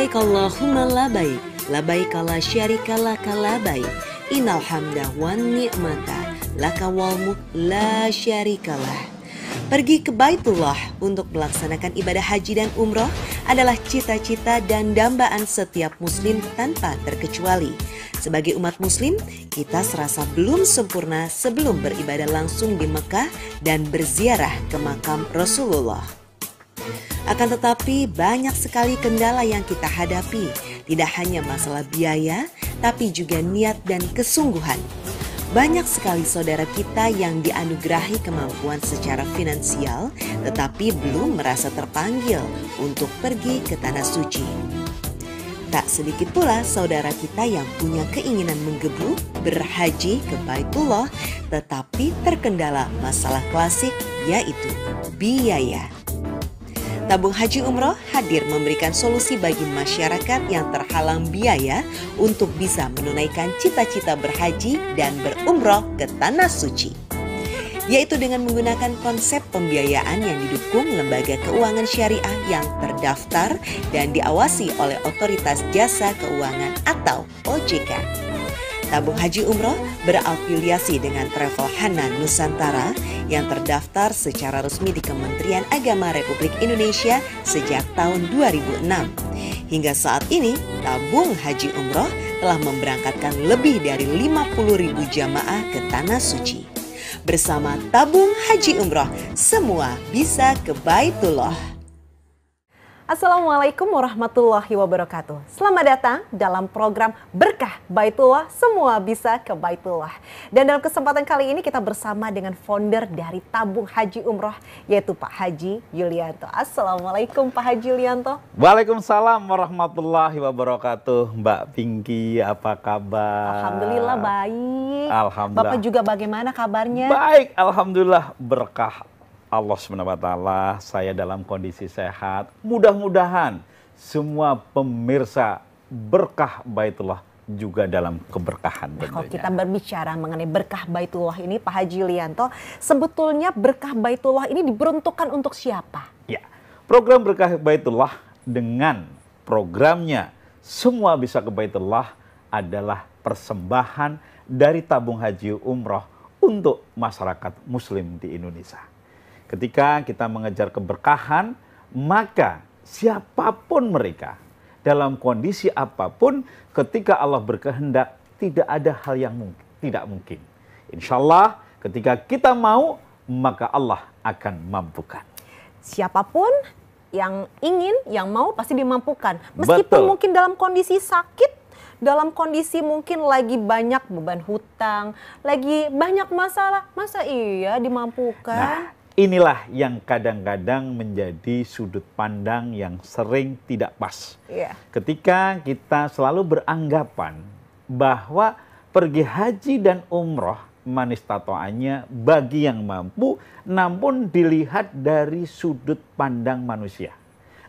Labaik Allahumma labaik, labaik la syarika laka labaik, innal hamda wan ni'mata laka wal mulk la syarikalah. Pergi ke Baitullah untuk melaksanakan ibadah haji dan umroh adalah cita-cita dan dambaan setiap muslim tanpa terkecuali. Sebagai umat muslim, kita serasa belum sempurna sebelum beribadah langsung di Mekah dan berziarah ke makam Rasulullah. Akan tetapi banyak sekali kendala yang kita hadapi, tidak hanya masalah biaya, tapi juga niat dan kesungguhan. Banyak sekali saudara kita yang dianugerahi kemampuan secara finansial, tetapi belum merasa terpanggil untuk pergi ke Tanah Suci. Tak sedikit pula saudara kita yang punya keinginan menggebu berhaji ke Baitullah, tetapi terkendala masalah klasik yaitu biaya. Tabung Haji Umroh hadir memberikan solusi bagi masyarakat yang terhalang biaya untuk bisa menunaikan cita-cita berhaji dan berumroh ke Tanah Suci. Yaitu dengan menggunakan konsep pembiayaan yang didukung lembaga keuangan syariah yang terdaftar dan diawasi oleh Otoritas Jasa Keuangan atau OJK. Tabung Haji Umroh berafiliasi dengan Travel Hanan Nusantara yang terdaftar secara resmi di Kementerian Agama Republik Indonesia sejak tahun 2006. Hingga saat ini, Tabung Haji Umroh telah memberangkatkan lebih dari 50.000 jamaah ke Tanah Suci. Bersama Tabung Haji Umroh, semua bisa ke Baitullah. Assalamualaikum warahmatullahi wabarakatuh. Selamat datang dalam program Berkah Baitullah, semua bisa ke Baitullah. Dan dalam kesempatan kali ini kita bersama dengan founder dari Tabung Haji Umroh, yaitu Pak Haji Yulianto. Assalamualaikum Pak Haji Yulianto. Waalaikumsalam warahmatullahi wabarakatuh. Mbak Pinky, apa kabar? Alhamdulillah baik. Alhamdulillah. Bapak juga bagaimana kabarnya? Baik, alhamdulillah, berkah Allah SWT, saya dalam kondisi sehat. Mudah-mudahan semua pemirsa Berkah Baitullah juga dalam keberkahan. Nah, kalau kita berbicara mengenai Berkah Baitullah ini, Pak Haji Yulianto, sebetulnya Berkah Baitullah ini diperuntukkan untuk siapa? Ya, program Berkah Baitullah dengan programnya Semua Bisa ke Baitullah adalah persembahan dari Tabung Haji Umroh untuk masyarakat muslim di Indonesia. Ketika kita mengejar keberkahan, maka siapapun mereka, dalam kondisi apapun, ketika Allah berkehendak, tidak ada hal yang tidak mungkin. Insya Allah, ketika kita mau, maka Allah akan mampukan. Siapapun yang ingin, yang mau, pasti dimampukan. Meskipun Betul. Mungkin dalam kondisi sakit, dalam kondisi mungkin lagi banyak beban hutang, lagi banyak masalah, masa iya dimampukan? Nah, inilah yang kadang-kadang menjadi sudut pandang yang sering tidak pas. Yeah. Ketika kita selalu beranggapan bahwa pergi haji dan umroh manis tatoannya bagi yang mampu, namun dilihat dari sudut pandang manusia.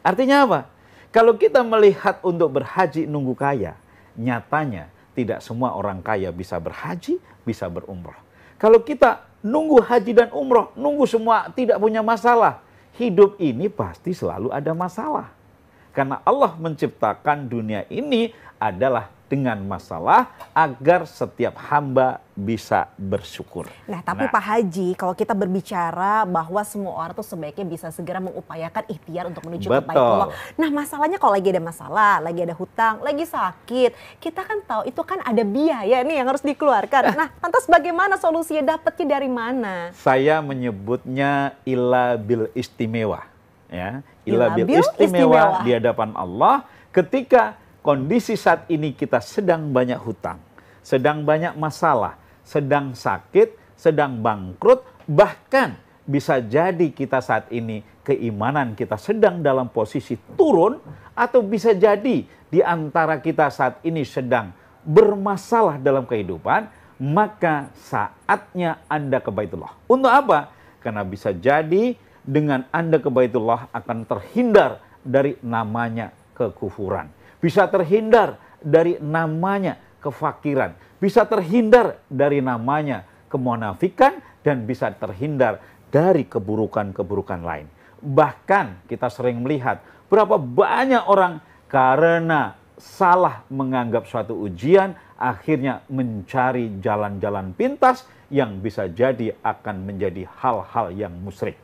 Artinya apa? Kalau kita melihat untuk berhaji nunggu kaya, nyatanya tidak semua orang kaya bisa berhaji, bisa berumroh. Kalau kita nunggu haji dan umroh, nunggu semua tidak punya masalah, hidup ini pasti selalu ada masalah. Karena Allah menciptakan dunia ini adalah dengan masalah agar setiap hamba bisa bersyukur. Nah, tapi Pak Haji, kalau kita berbicara bahwa semua orang tuh sebaiknya bisa segera mengupayakan ikhtiar untuk menuju ke Baitullah. Nah, masalahnya kalau lagi ada masalah, lagi ada hutang, lagi sakit, kita kan tahu itu kan ada biaya nih yang harus dikeluarkan. Nah, lantas bagaimana solusinya, dapatnya dari mana? Saya menyebutnya ila bil istimewa, ya. Ila bil istimewa di hadapan Allah ketika kondisi saat ini kita sedang banyak hutang, sedang banyak masalah, sedang sakit, sedang bangkrut, bahkan bisa jadi kita saat ini keimanan kita sedang dalam posisi turun, atau bisa jadi di antara kita saat ini sedang bermasalah dalam kehidupan, maka saatnya Anda ke Baitullah. Untuk apa? Karena bisa jadi dengan Anda ke Baitullah akan terhindar dari namanya kekufuran. Bisa terhindar dari namanya kefakiran, bisa terhindar dari namanya kemunafikan, dan bisa terhindar dari keburukan-keburukan lain. Bahkan kita sering melihat berapa banyak orang karena salah menganggap suatu ujian, akhirnya mencari jalan-jalan pintas yang bisa jadi akan menjadi hal-hal yang musyrik.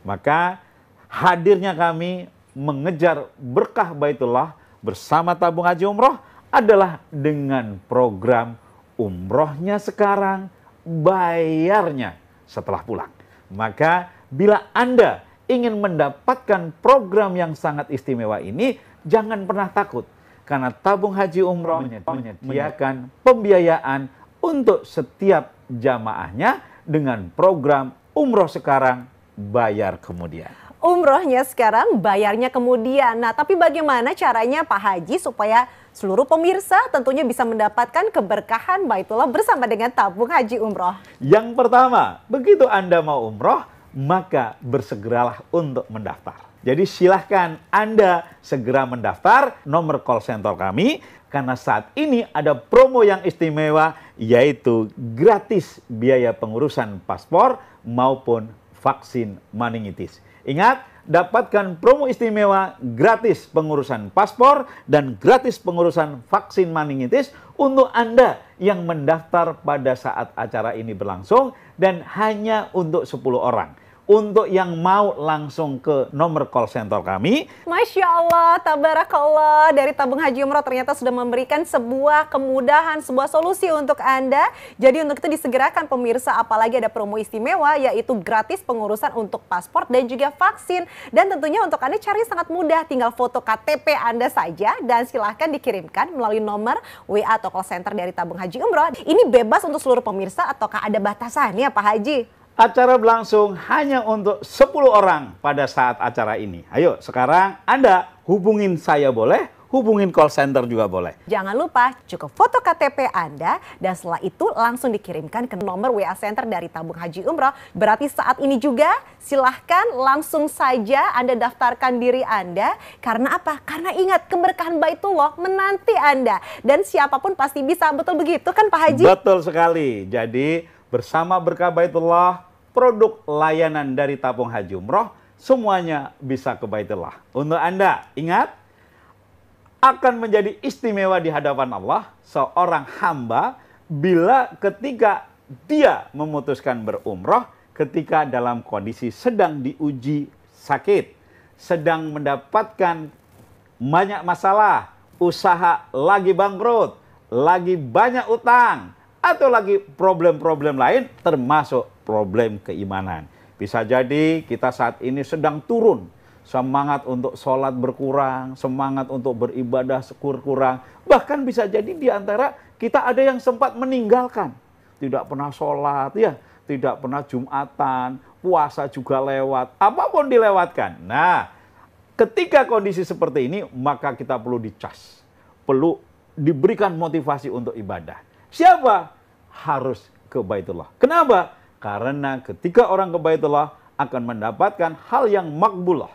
Maka hadirnya kami mengejar berkah Baitullah bersama tabung haji umroh adalah dengan program umrohnya sekarang, bayarnya setelah pulang. Maka bila Anda ingin mendapatkan program yang sangat istimewa ini, jangan pernah takut. Karena tabung haji umroh menyediakan pembiayaan untuk setiap jamaahnya dengan program umroh sekarang, bayar kemudian. Umrohnya sekarang, bayarnya kemudian. Nah, tapi bagaimana caranya Pak Haji supaya seluruh pemirsa tentunya bisa mendapatkan keberkahan Baitullah bersama dengan tabung haji umroh? Yang pertama, begitu Anda mau umroh, maka bersegeralah untuk mendaftar. Jadi silahkan Anda segera mendaftar nomor call center kami, karena saat ini ada promo yang istimewa, yaitu gratis biaya pengurusan paspor maupun vaksin meningitis. Ingat, dapatkan promo istimewa gratis pengurusan paspor dan gratis pengurusan vaksin meningitis untuk Anda yang mendaftar pada saat acara ini berlangsung, dan hanya untuk 10 orang. Untuk yang mau langsung ke nomor call center kami. Masya Allah, tabarakallah, dari tabung haji umroh ternyata sudah memberikan sebuah kemudahan, sebuah solusi untuk Anda. Jadi untuk itu disegerakan pemirsa, apalagi ada promo istimewa yaitu gratis pengurusan untuk paspor dan juga vaksin. Dan tentunya untuk Anda cari sangat mudah, tinggal foto KTP Anda saja dan silahkan dikirimkan melalui nomor WA atau call center dari tabung haji umroh. Ini bebas untuk seluruh pemirsa ataukah ada batasannya Pak Haji? Acara berlangsung hanya untuk 10 orang pada saat acara ini. Ayo sekarang Anda hubungin saya boleh, hubungin call center juga boleh. Jangan lupa cukup foto KTP Anda dan setelah itu langsung dikirimkan ke nomor WA center dari tabung haji umroh. Berarti saat ini juga silahkan langsung saja Anda daftarkan diri Anda. Karena apa? Karena ingat, keberkahan Baitullah menanti Anda. Dan siapapun pasti bisa, betul begitu kan Pak Haji? Betul sekali. Jadi bersama berkah Baitullah, produk layanan dari tabung haji umroh, semuanya bisa ke Baitullah. Untuk Anda, ingat, akan menjadi istimewa di hadapan Allah seorang hamba bila ketika dia memutuskan berumroh, ketika dalam kondisi sedang diuji sakit, sedang mendapatkan banyak masalah, usaha lagi bangkrut, lagi banyak utang, atau lagi problem-problem lain termasuk problem keimanan. Bisa jadi kita saat ini sedang turun, semangat untuk sholat berkurang, semangat untuk beribadah kurang. Bahkan bisa jadi di antara kita ada yang sempat meninggalkan, tidak pernah sholat, ya, tidak pernah Jumatan, puasa juga lewat, apapun dilewatkan. Nah, ketika kondisi seperti ini, maka kita perlu dicas, perlu diberikan motivasi untuk ibadah. Siapa? Harus ke Baitullah. Kenapa? Karena ketika orang ke Baitullah akan mendapatkan hal yang makbulah,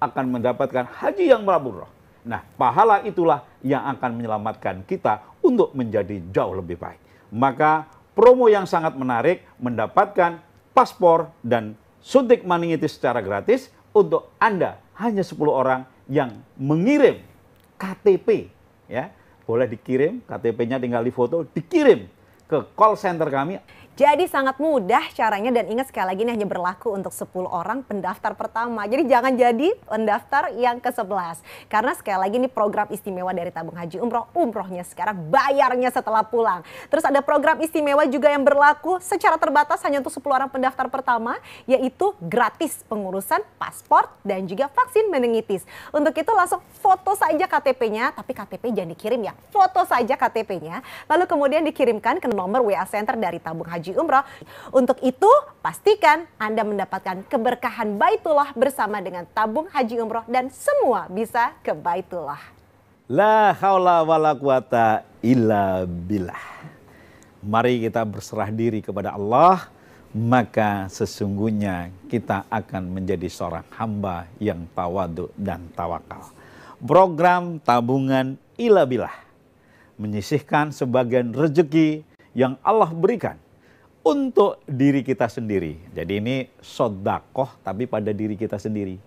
akan mendapatkan haji yang mabrur. Nah, pahala itulah yang akan menyelamatkan kita untuk menjadi jauh lebih baik. Maka promo yang sangat menarik, mendapatkan paspor dan suntik meningitis secara gratis untuk Anda, hanya 10 orang yang mengirim KTP, ya. Boleh dikirim, KTP-nya tinggal difoto, dikirim ke call center kami. Jadi sangat mudah caranya, dan ingat sekali lagi ini hanya berlaku untuk 10 orang pendaftar pertama. Jadi jangan jadi pendaftar yang ke-11. Karena sekali lagi ini program istimewa dari tabung haji umroh, umrohnya sekarang, bayarnya setelah pulang. Terus ada program istimewa juga yang berlaku secara terbatas hanya untuk 10 orang pendaftar pertama, yaitu gratis pengurusan paspor dan juga vaksin meningitis. Untuk itu langsung foto saja KTP-nya, tapi KTP jangan dikirim ya, foto saja KTP-nya, lalu kemudian dikirimkan ke nomor WA center dari tabung haji umroh. Untuk itu, pastikan Anda mendapatkan keberkahan Baitullah bersama dengan tabung haji umroh dan semua bisa ke Baitullah. La haula wala quwata illa billah. Mari kita berserah diri kepada Allah, maka sesungguhnya kita akan menjadi seorang hamba yang tawadu dan tawakal. Program tabungan ila billah menyisihkan sebagian rezeki yang Allah berikan untuk diri kita sendiri. Jadi ini sodakoh tapi pada diri kita sendiri.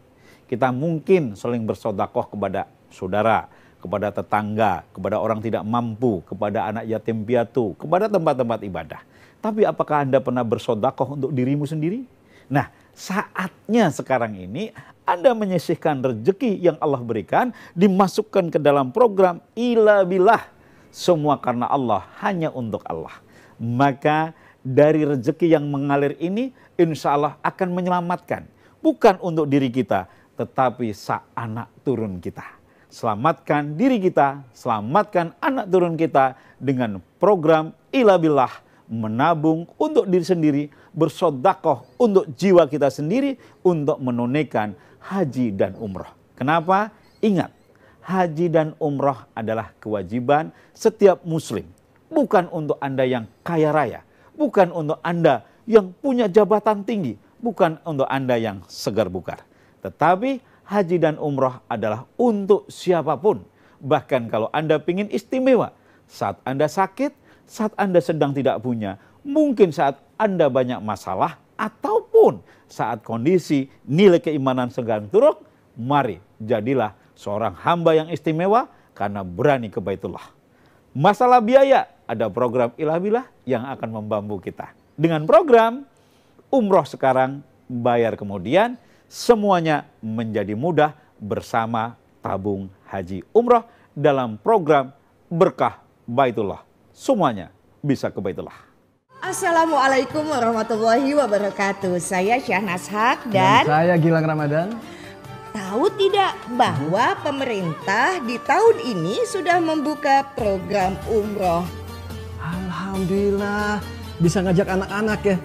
Kita mungkin saling bersodakoh kepada saudara, kepada tetangga, kepada orang tidak mampu, kepada anak yatim piatu, kepada tempat-tempat ibadah. Tapi apakah Anda pernah bersedekah untuk dirimu sendiri? Nah, saatnya sekarang ini Anda menyisihkan rezeki yang Allah berikan, dimasukkan ke dalam program Ila Billah. Semua karena Allah, hanya untuk Allah. Maka dari rezeki yang mengalir ini, insya Allah akan menyelamatkan. Bukan untuk diri kita, tetapi anak turun kita. Selamatkan diri kita, selamatkan anak turun kita dengan program Ila Billah, menabung untuk diri sendiri, bersedekah untuk jiwa kita sendiri, untuk menunaikan haji dan umroh. Kenapa? Ingat, haji dan umroh adalah kewajiban setiap muslim. Bukan untuk Anda yang kaya raya, bukan untuk Anda yang punya jabatan tinggi, bukan untuk Anda yang segar bugar. Tetapi haji dan umroh adalah untuk siapapun. Bahkan kalau Anda ingin istimewa, saat Anda sakit, saat Anda sedang tidak punya, mungkin saat Anda banyak masalah, ataupun saat kondisi nilai keimanan sedang turun, mari jadilah seorang hamba yang istimewa karena berani ke Baitullah. Masalah biaya, ada program Ila Billah yang akan membantu kita. Dengan program umroh sekarang, bayar kemudian, semuanya menjadi mudah bersama tabung haji umroh dalam program Berkah Baitullah. Semuanya bisa ke Baitullah. Assalamualaikum warahmatullahi wabarakatuh. Saya Syahnas Haq dan saya Gilang Ramadan. Tahu tidak bahwa pemerintah di tahun ini sudah membuka program umroh? Alhamdulillah, bisa ngajak anak-anak ya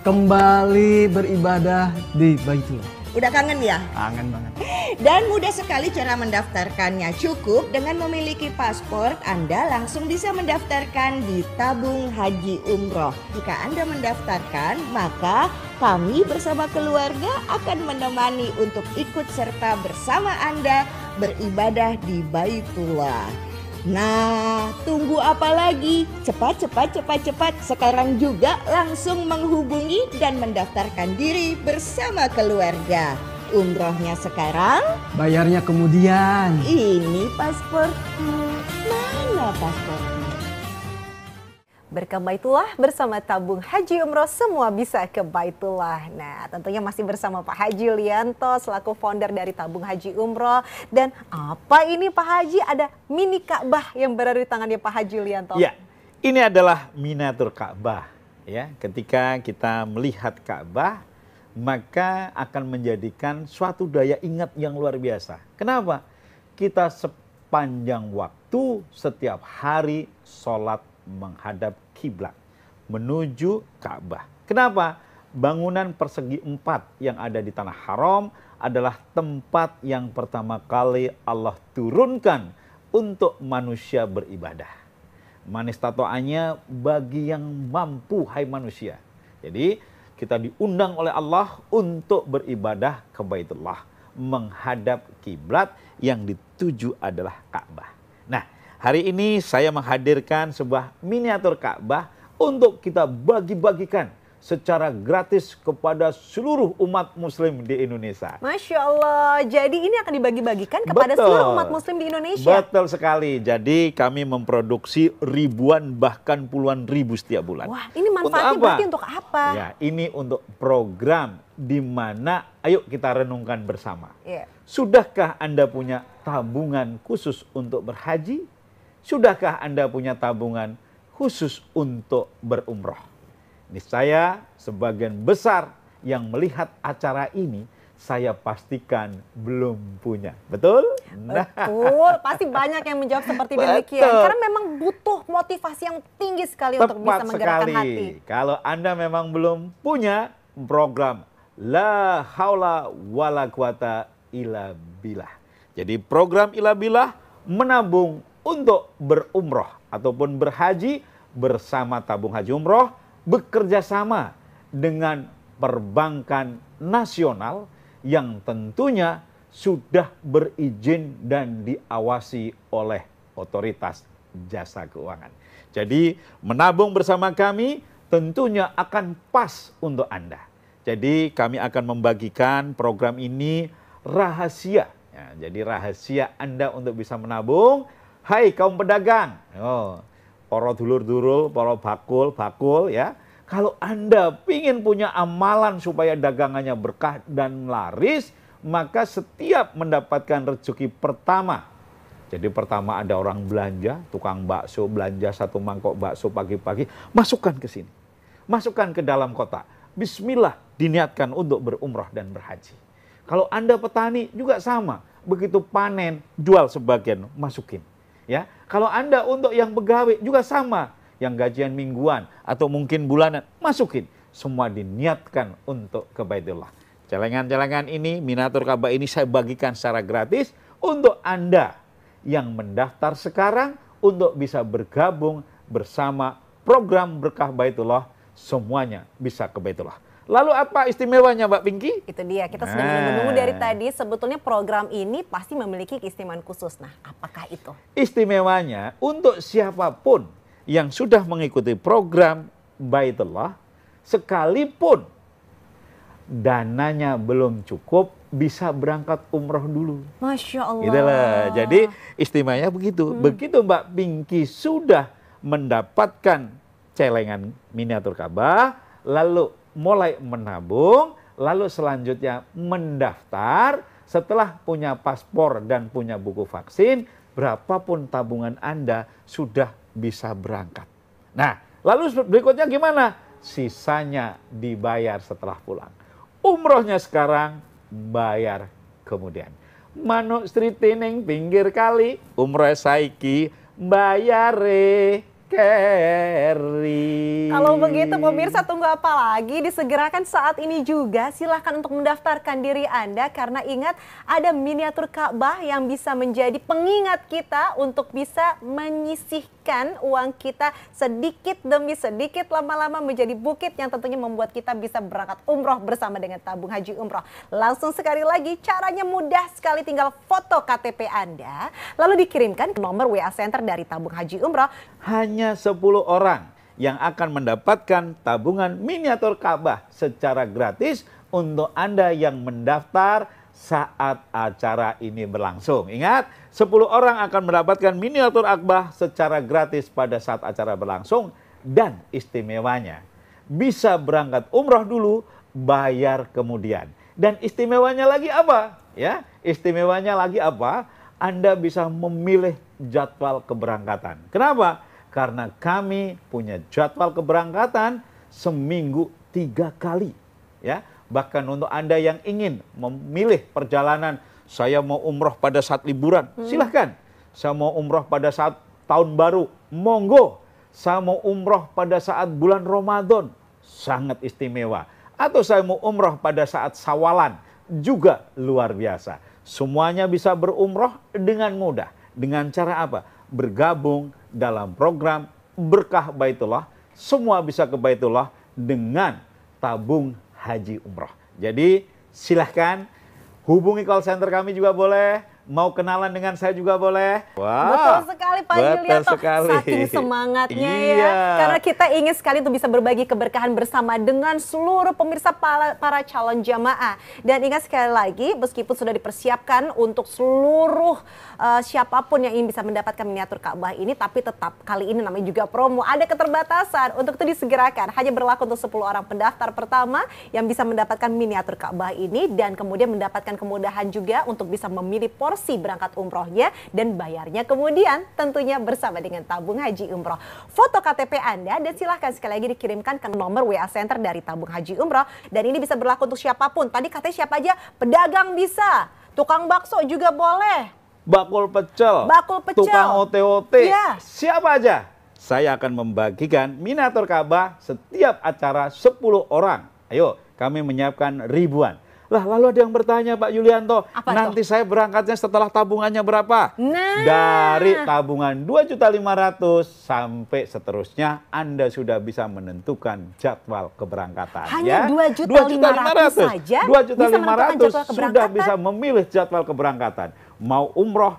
kembali beribadah di Baitullah. Udah kangen ya? Kangen banget. Dan mudah sekali cara mendaftarkannya. Cukup dengan memiliki paspor, Anda langsung bisa mendaftarkan di tabung haji umroh. Jika Anda mendaftarkan, maka kami bersama keluarga akan menemani untuk ikut serta bersama Anda beribadah di Baitullah. Nah, tunggu apa lagi? Cepat. Sekarang juga langsung menghubungi dan mendaftarkan diri bersama keluarga. Umrohnya sekarang, bayarnya kemudian. Ini pasporku. Mana pasporku? Berkah Baitullah bersama tabung haji umroh, semua bisa ke Baitullah. Nah, tentunya masih bersama Pak Haji Yulianto selaku founder dari tabung haji umroh. Dan apa ini Pak Haji? Ada mini Ka'bah yang berada di tangannya Pak Haji Yulianto. Ya, ini adalah miniatur Ka'bah. Ya, ketika kita melihat Ka'bah, maka akan menjadikan suatu daya ingat yang luar biasa. Kenapa? Kita sepanjang waktu setiap hari sholat menghadap kiblat, menuju Ka'bah. Kenapa? Bangunan persegi 4 yang ada di Tanah Haram adalah tempat yang pertama kali Allah turunkan untuk manusia beribadah. Man istata'anya bagi yang mampu, hai manusia. Jadi kita diundang oleh Allah untuk beribadah ke Baitullah, menghadap kiblat yang dituju adalah Ka'bah. Nah, hari ini saya menghadirkan sebuah miniatur Ka'bah untuk kita bagi-bagikan secara gratis kepada seluruh umat muslim di Indonesia. Masya Allah, jadi ini akan dibagi-bagikan kepada seluruh umat muslim di Indonesia. Betul sekali, jadi kami memproduksi ribuan bahkan puluhan ribu setiap bulan. Wah, ini manfaatnya berarti untuk apa? Ya, ini untuk program di mana ayo kita renungkan bersama. Yeah. Sudahkah Anda punya tabungan khusus untuk berhaji? Sudahkah Anda punya tabungan khusus untuk berumroh? Ini saya sebagian besar yang melihat acara ini, saya pastikan belum punya. Betul? Betul, pasti banyak yang menjawab seperti demikian. Karena memang butuh motivasi yang tinggi sekali untuk bisa menggerakkan hati. Kalau Anda memang belum punya program La Haula Wala Quwata Illa Billah. Jadi program Ila Billah menabung untuk berumroh ataupun berhaji bersama tabung haji umroh, bekerja sama dengan perbankan nasional yang tentunya sudah berizin dan diawasi oleh otoritas jasa keuangan. Jadi menabung bersama kami tentunya akan pas untuk Anda. Jadi kami akan membagikan program ini rahasia, Ya, jadi rahasia Anda untuk bisa menabung, hai kaum pedagang, para dulur-dulur, para bakul ya. Kalau Anda ingin punya amalan supaya dagangannya berkah dan laris, maka setiap mendapatkan rezeki pertama. Jadi pertama ada orang belanja, tukang bakso belanja 1 mangkok bakso pagi-pagi, masukkan ke sini. Masukkan ke dalam kotak. Bismillah, diniatkan untuk berumrah dan berhaji. Kalau Anda petani juga sama. Begitu panen, jual sebagian, masukin. Ya, kalau Anda untuk yang pegawai juga sama. Yang gajian mingguan atau mungkin bulanan, masukin. Semua diniatkan untuk ke Baitullah. Celengan-celengan ini, miniatur Ka'bah ini saya bagikan secara gratis untuk Anda yang mendaftar sekarang untuk bisa bergabung bersama program Berkah Baitullah. Semuanya bisa ke Baitullah. Lalu apa istimewanya Mbak Pinky? Itu dia, kita sudah menunggu dari tadi. Sebetulnya program ini pasti memiliki keistimewaan khusus. Nah, apakah itu? Istimewanya untuk siapapun yang sudah mengikuti program Baitullah, sekalipun dananya belum cukup, bisa berangkat umroh dulu. Masya Allah. Itulah. Jadi istimewanya begitu. Begitu Mbak Pinky sudah mendapatkan celengan miniatur Ka'bah, lalu mulai menabung, lalu selanjutnya mendaftar, setelah punya paspor dan punya buku vaksin, berapapun tabungan Anda sudah bisa berangkat. Nah, lalu berikutnya gimana? Sisanya dibayar setelah pulang. Umrohnya sekarang, bayar kemudian. Manuk stritining pinggir kali, umroh saiki, bayare keri. Kalau begitu pemirsa, tunggu apa lagi? Disegerakan saat ini juga. Silahkan untuk mendaftarkan diri Anda, karena ingat ada miniatur Ka'bah yang bisa menjadi pengingat kita untuk bisa menyisihkan uang kita sedikit demi sedikit, lama-lama menjadi bukit yang tentunya membuat kita bisa berangkat umroh bersama dengan tabung haji umroh. Langsung sekali lagi, caranya mudah sekali, tinggal foto KTP Anda lalu dikirimkan ke nomor WA Center dari tabung haji umroh. Hanya 10 orang yang akan mendapatkan tabungan miniatur Ka'bah secara gratis untuk Anda yang mendaftar saat acara ini berlangsung. Ingat, 10 orang akan mendapatkan miniatur Ka'bah secara gratis pada saat acara berlangsung, dan istimewanya bisa berangkat umroh dulu, bayar kemudian. Dan istimewanya lagi apa? Ya, istimewanya lagi apa? Anda bisa memilih jadwal keberangkatan. Kenapa? Karena kami punya jadwal keberangkatan seminggu 3 kali. Ya, bahkan untuk Anda yang ingin memilih perjalanan, saya mau umroh pada saat liburan, silahkan. Saya mau umroh pada saat tahun baru, monggo. Saya mau umroh pada saat bulan Ramadan, sangat istimewa. Atau saya mau umroh pada saat Sawalan, juga luar biasa. Semuanya bisa berumroh dengan mudah. Dengan cara apa? Bergabung dalam program Berkah Baitullah. Semua bisa ke Baitullah dengan tabung haji umroh. Jadi silahkan hubungi call center kami juga boleh. Mau kenalan dengan saya juga boleh. Wow, betul sekali Pak Yulianto. Saking semangatnya ya. Karena kita ingin sekali untuk bisa berbagi keberkahan bersama dengan seluruh pemirsa para calon jamaah. Dan ingat sekali lagi, meskipun sudah dipersiapkan untuk seluruh siapapun yang ingin bisa mendapatkan miniatur Ka'bah ini, tapi tetap kali ini namanya juga promo, ada keterbatasan. Untuk itu disegerakan, hanya berlaku untuk 10 orang pendaftar pertama yang bisa mendapatkan miniatur Ka'bah ini, dan kemudian mendapatkan kemudahan juga untuk bisa memilih porsi berangkat umrohnya dan bayarnya kemudian tentunya bersama dengan tabung haji umroh. Foto KTP Anda dan silahkan sekali lagi dikirimkan ke nomor WA Center dari tabung haji umroh, dan ini bisa berlaku untuk siapapun. Tadi katanya siapa aja? Pedagang bisa, tukang bakso juga boleh, bakul pecel, tukang OT-OT, ya. Siapa aja. Saya akan membagikan miniatur Ka'bah setiap acara 10 orang. Ayo, kami menyiapkan ribuan. Lah, lalu ada yang bertanya, Pak Yulianto, nanti saya berangkatnya setelah tabungannya berapa? Nah, dari tabungan 2.500.000 sampai seterusnya, Anda sudah bisa menentukan jadwal keberangkatan. Hanya 2.500.000 saja 2.500.000 sudah bisa memilih jadwal keberangkatan. Mau umroh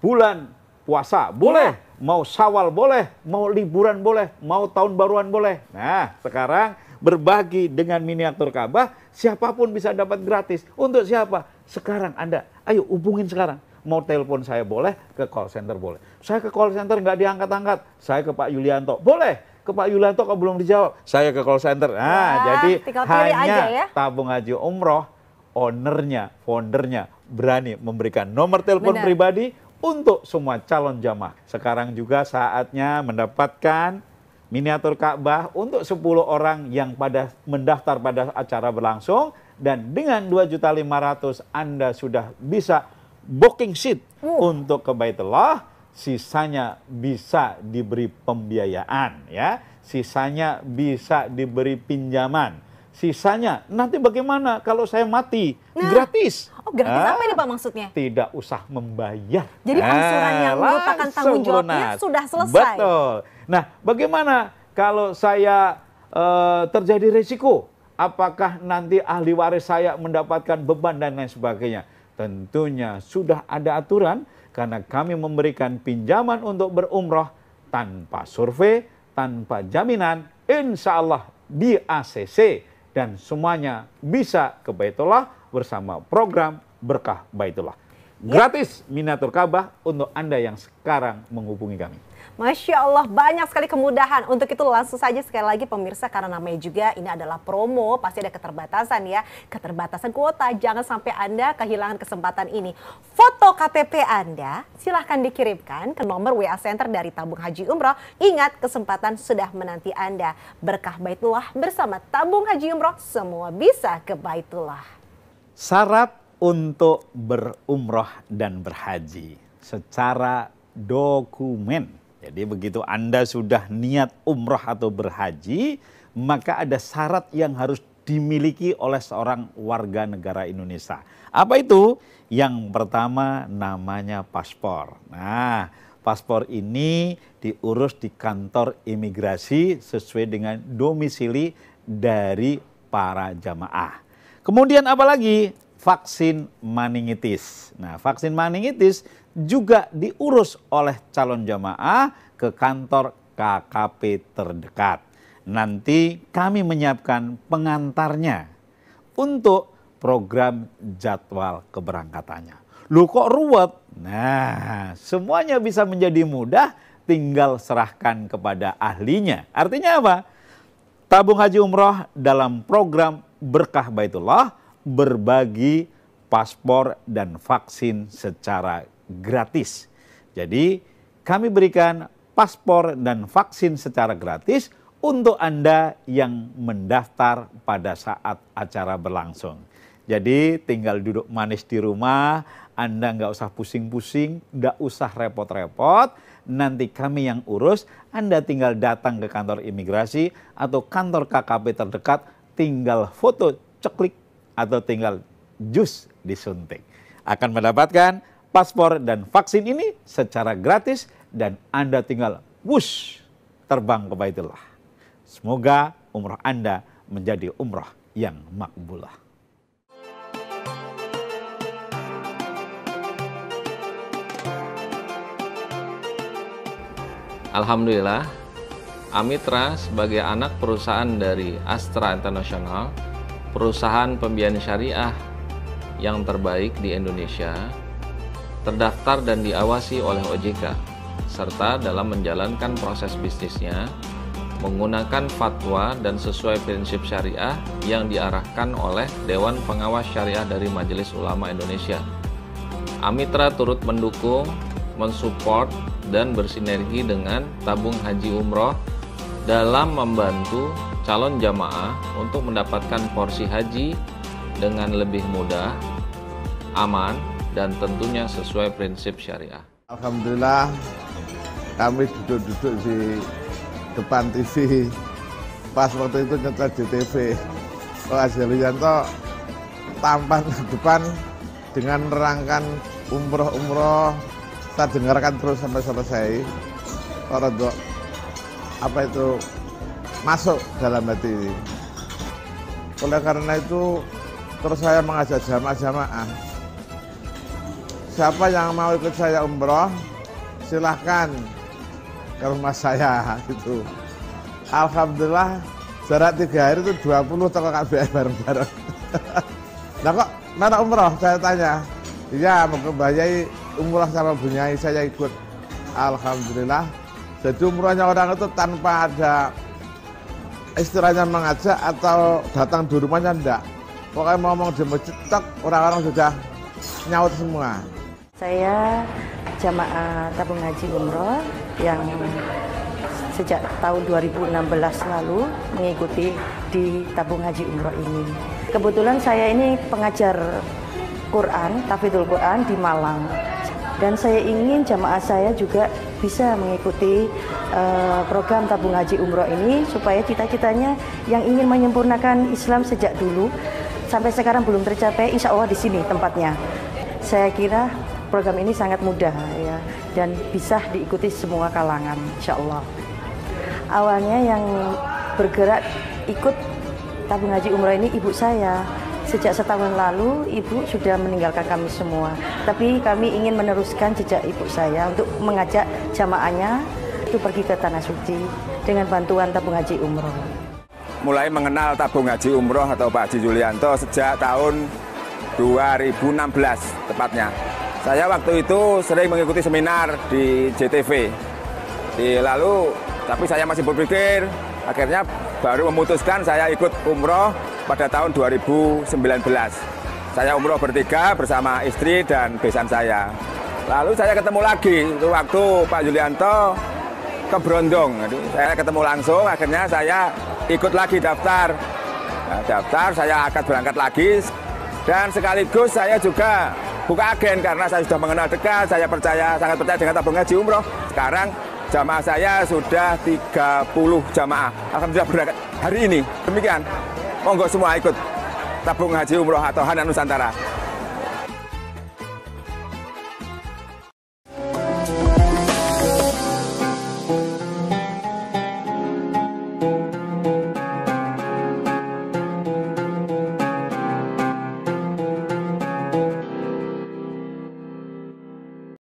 bulan puasa boleh, mau Syawal boleh, mau liburan boleh, mau tahun baruan boleh. Nah, sekarang berbagi dengan miniatur Ka'bah, siapapun bisa dapat gratis. Untuk siapa? Sekarang Anda, ayo hubungin sekarang. Mau telepon saya boleh, ke call center boleh. Saya ke call center nggak diangkat-angkat, saya ke Pak Yulianto. Boleh, ke Pak Yulianto kalau belum dijawab, saya ke call center. Jadi hanya tabung haji umroh, ownernya, foundernya berani memberikan nomor telepon pribadi untuk semua calon jamaah. Sekarang juga saatnya mendapatkan miniatur Ka'bah untuk 10 orang yang pada mendaftar pada acara berlangsung, dan dengan 2.500.000 Anda sudah bisa booking seat untuk ke Baitullah. Sisanya bisa diberi pembiayaan, ya. Sisanya bisa diberi pinjaman. Sisanya nanti bagaimana kalau saya mati? Gratis. Oh, gratis apa ini Pak maksudnya? Tidak usah membayar. Jadi angsuran yang merupakan tanggung jawabnya sudah selesai. Betul. Nah, bagaimana kalau saya terjadi risiko? Apakah nanti ahli waris saya mendapatkan beban dan lain sebagainya? Tentunya sudah ada aturan, karena kami memberikan pinjaman untuk berumroh tanpa survei, tanpa jaminan, insya Allah di ACC, dan semuanya bisa ke Baitullah bersama program Berkah Baitullah. Gratis miniatur Ka'bah untuk Anda yang sekarang menghubungi kami. Masya Allah, banyak sekali kemudahan. Untuk itu langsung saja sekali lagi pemirsa, karena namanya juga ini adalah promo, pasti ada keterbatasan ya. Keterbatasan kuota, jangan sampai Anda kehilangan kesempatan ini. Foto KTP Anda silahkan dikirimkan ke nomor WA Center dari Tabung Haji Umroh. Ingat, kesempatan sudah menanti Anda. Berkah Baitullah bersama Tabung Haji Umroh, semua bisa ke Baitullah. Syarat untuk berumroh dan berhaji secara dokumen. Jadi begitu Anda sudah niat umroh atau berhaji, maka ada syarat yang harus dimiliki oleh seorang warga negara Indonesia. Apa itu? Yang pertama namanya paspor. Nah, paspor ini diurus di kantor imigrasi sesuai dengan domisili dari para jamaah. Kemudian apa lagi? Vaksin meningitis. Nah, vaksin meningitis juga diurus oleh calon jamaah ke kantor KKP terdekat. Nanti kami menyiapkan pengantarnya untuk program jadwal keberangkatannya. Loh kok ruwet? Nah, semuanya bisa menjadi mudah, tinggal serahkan kepada ahlinya. Artinya apa? Tabung Haji Umroh dalam program Berkah Baitullah berbagi paspor dan vaksin secara gratis. Jadi kami berikan paspor dan vaksin secara gratis untuk Anda yang mendaftar pada saat acara berlangsung. Jadi tinggal duduk manis di rumah, Anda nggak usah pusing-pusing, nggak usah repot-repot. Nanti kami yang urus, Anda tinggal datang ke kantor imigrasi atau kantor KKP terdekat, tinggal foto ceklik atau tinggal jus disuntik. Akan mendapatkan paspor dan vaksin ini secara gratis dan Anda tinggal wush terbang ke Baitullah. Semoga umrah Anda menjadi umrah yang makbulah. Alhamdulillah, Amitra sebagai anak perusahaan dari Astra International, perusahaan pembiayaan syariah yang terbaik di Indonesia, terdaftar dan diawasi oleh OJK, serta dalam menjalankan proses bisnisnya menggunakan fatwa dan sesuai prinsip syariah yang diarahkan oleh Dewan Pengawas Syariah dari Majelis Ulama Indonesia. Amitra turut mendukung, mensupport, dan bersinergi dengan Tabung Haji Umroh dalam membantu calon jamaah untuk mendapatkan porsi haji dengan lebih mudah, aman, dan tentunya sesuai prinsip syariah. Alhamdulillah, kami duduk-duduk di depan TV. Pas waktu itu nyetel di TV, Pak Haji Yulianto tampan di depan dengan nerangkan umroh-umroh. Saya dengarkan terus sampai selesai. Kalau apa itu masuk dalam hati ini. Oleh karena itu terus saya mengajak jamaah-jamaah. Siapa yang mau ikut saya umroh, silahkan ke rumah saya gitu. Alhamdulillah jarak 3 hari itu 20 toko KBR bareng-bareng. Nah kok mana umroh saya tanya. Iya mau membayai umroh sama Bunyai saya ikut. Alhamdulillah. Jadi umrohnya orang itu tanpa ada istilahnya mengajak atau datang di rumahnya enggak. Pokoknya ngomong di masjid, orang-orang sudah nyaut semua. Saya jamaah tabung haji umroh yang sejak tahun 2016 lalu mengikuti di tabung haji umroh ini. Kebetulan saya ini pengajar Quran, tahfidzul Quran di Malang. Dan saya ingin jamaah saya juga bisa mengikuti program tabung haji umroh ini supaya cita-citanya yang ingin menyempurnakan Islam sejak dulu sampai sekarang belum tercapai, insya Allah di sini tempatnya. Saya kira program ini sangat mudah ya dan bisa diikuti semua kalangan, insya Allah. Awalnya yang bergerak ikut tabung haji umroh ini ibu saya. Sejak setahun lalu ibu sudah meninggalkan kami semua. Tapi kami ingin meneruskan jejak ibu saya untuk mengajak jamaahnya itu pergi ke Tanah Suci dengan bantuan tabung haji umroh. Mulai mengenal tabung haji umroh atau Pak Haji Julianto sejak tahun 2016 tepatnya. Saya waktu itu sering mengikuti seminar di JTV. Tapi saya masih berpikir, akhirnya baru memutuskan saya ikut umroh pada tahun 2019. Saya umroh bertiga bersama istri dan besan saya. Lalu saya ketemu lagi waktu Pak Julianto ke Brondong. Jadi saya ketemu langsung, akhirnya saya ikut lagi daftar. Nah, daftar, saya akan berangkat lagi. Dan sekaligus saya juga buka agen karena saya sudah mengenal dekat, saya sangat percaya dengan tabung haji umroh. Sekarang jamaah saya sudah 30 jamaah. Alhamdulillah berangkat hari ini. Demikian. Monggo semua ikut tabung haji umroh atau Hanan Nusantara.